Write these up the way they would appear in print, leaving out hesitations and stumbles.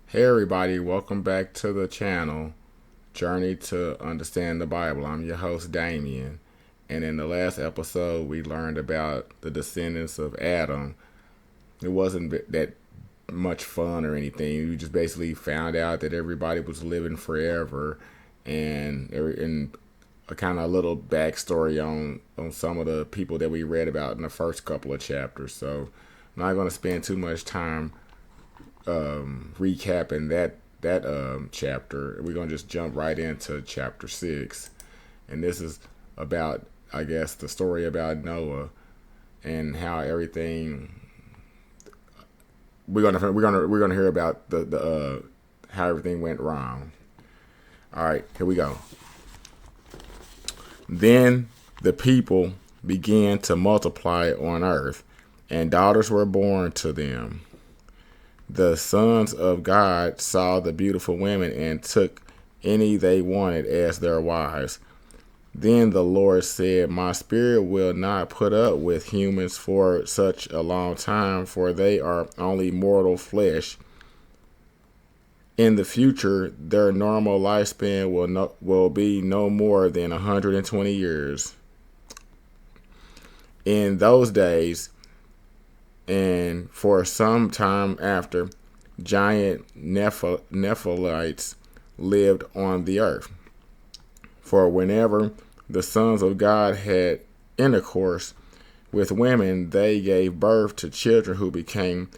Hey everybody, welcome back to the channel, Journey to Understand the Bible. I'm your host Damien, and in the last episode we learned about the descendants of Adam. It wasn't that much fun or anything. We just basically found out that everybody was living forever, and a kind of little backstory on some of the people that we read about in the first couple of chapters. So I'm not going to spend too much time recapping that chapter. We're gonna just jump right into chapter 6, and this is about, I guess, the story about Noah and how everything. We're gonna hear about the how everything went wrong. All right, here we go. Then the people began to multiply on earth, and daughters were born to them. The sons of God saw the beautiful women and took any they wanted as their wives. Then the Lord said, "My spirit will not put up with humans for such a long time, for they are only mortal flesh. In the future, their normal lifespan will be no more than 120 years. In those days, and for some time after, giant Nephilites lived on the earth. For whenever the sons of God had intercourse with women, they gave birth to children who became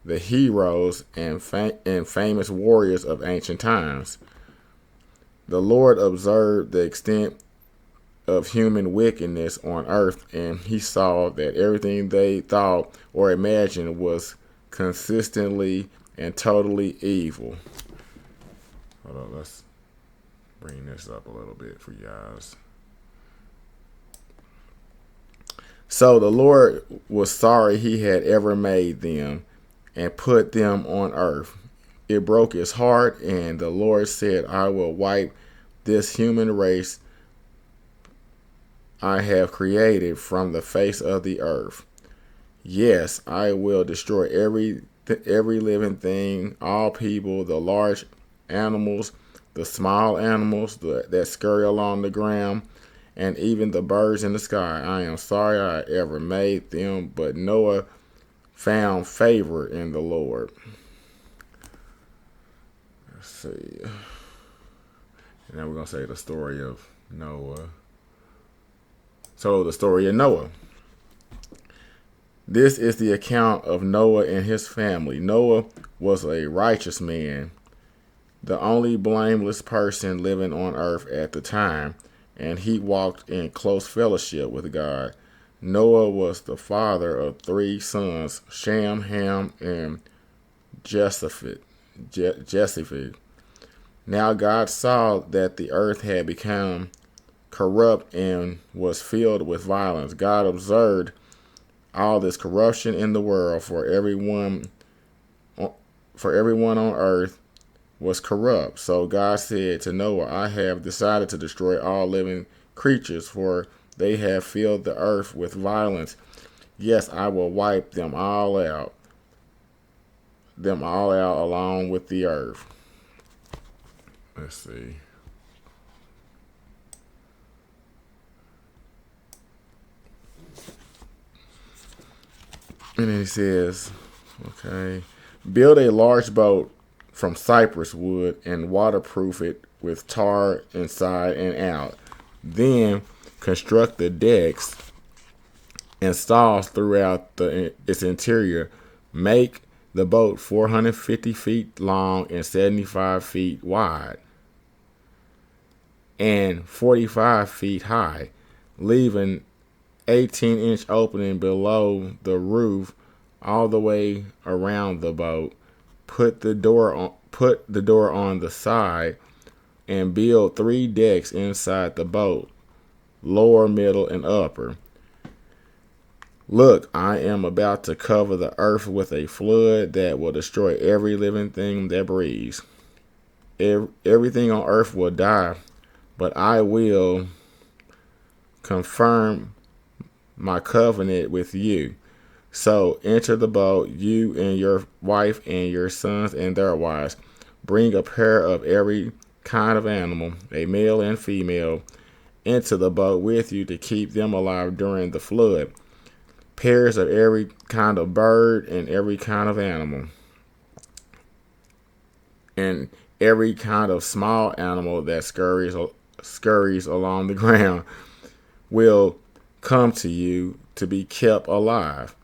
the heroes and famous warriors of ancient times. The Lord observed the extent of human wickedness on earth, and he saw that everything they thought or imagined was consistently and totally evil." Hold on, let's bring this up a little bit for you guys. So the Lord was sorry he had ever made them and put them on earth. It broke his heart, and the Lord said, "I will wipe this human race I have created from the face of the earth. Yes, I will destroy every living thing, all people, the large animals, the small animals that scurry along the ground, and even the birds in the sky. I am sorry I ever made them." But Noah found favor in the Lord. Let's see. And now we're going to say the story of Noah. So, the story of Noah. This is the account of Noah and his family. Noah was a righteous man, the only blameless person living on earth at the time, and he walked in close fellowship with God. Noah was the father of 3 sons, Shem, Ham, and Japheth. Now God saw that the earth had become corrupt and was filled with violence. God observed all this corruption in the world, for everyone on earth was corrupt. So God said to Noah, "I have decided to destroy all living creatures, for they have filled the earth with violence. Yes, I will wipe them all out along with the earth." Let's see. And then he says, okay, "Build a large boat from cypress wood and waterproof it with tar inside and out. Then construct the decks and stalls throughout its interior. Make the boat 450 feet long and 75 feet wide and 45 feet high. Leave an 18-inch opening below the roof all the way around the boat. Put the door on the side and build 3 decks inside the boat, lower, middle, and upper. Look, I am about to cover the earth with a flood that will destroy every living thing that breathes. Everything on earth will die, but I will confirm my covenant with you." So enter the boat, you and your wife and your sons and their wives. Bring a pair of every kind of animal, a male and female, into the boat with you to keep them alive during the flood. Pairs of every kind of bird and every kind of animal, and every kind of small animal that scurries along the ground will come to you to be kept alive.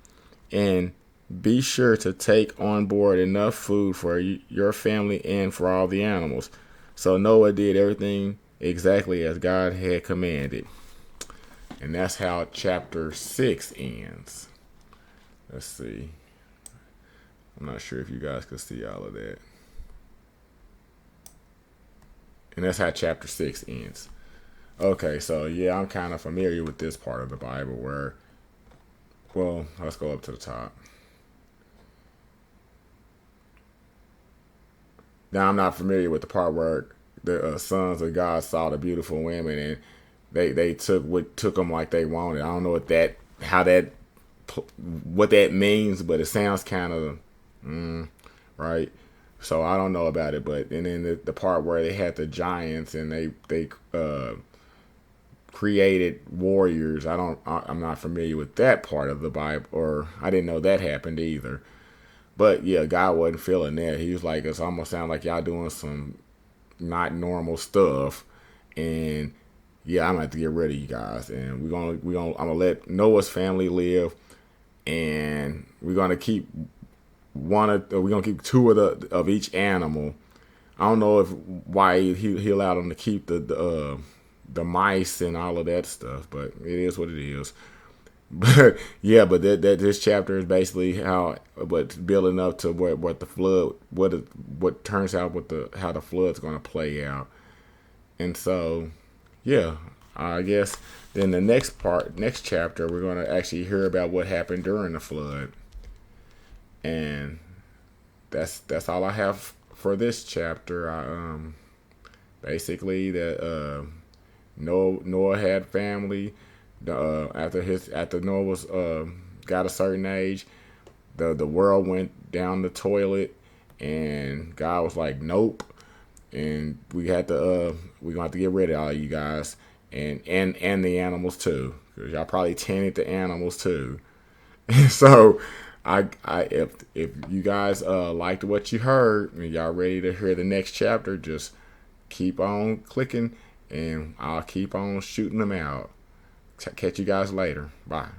And be sure to take on board enough food for your family and for all the animals. So Noah did everything exactly as God had commanded. And that's how chapter 6 ends. Let's see. I'm not sure if you guys can see all of that. And that's how chapter 6 ends. Okay, so yeah, I'm kind of familiar with this part of the Bible where, well, let's go up to the top. Now, I'm not familiar with the part where the sons of God saw the beautiful women and they took them like they wanted. I don't know what that means, but it sounds kind of right. So I don't know about it, but and then the part where they had the giants and they created warriors. I'm not familiar with that part of the Bible, or I didn't know that happened either. But yeah, God wasn't feeling that. He was like, it's almost sound like y'all doing some not normal stuff, and yeah, I'm gonna have to get rid of you guys, and I'm gonna let Noah's family live, and we're gonna keep two of each animal. I don't know if why he allowed them to keep the mice and all of that stuff, but it is what it is. But yeah, but that this chapter is basically what's building up to what the flood, what turns out how the flood's going to play out. And so yeah, I guess then the next chapter, we're going to actually hear about what happened during the flood. And that's all I have for this chapter. Basically that Noah had family. After Noah was got a certain age, the world went down the toilet, and God was like, nope, and we gonna have to get rid of all you guys, and the animals too, because y'all probably tainted the animals too. So if you guys liked what you heard and y'all ready to hear the next chapter, just keep on clicking, and I'll keep on shooting them out. Catch you guys later. Bye.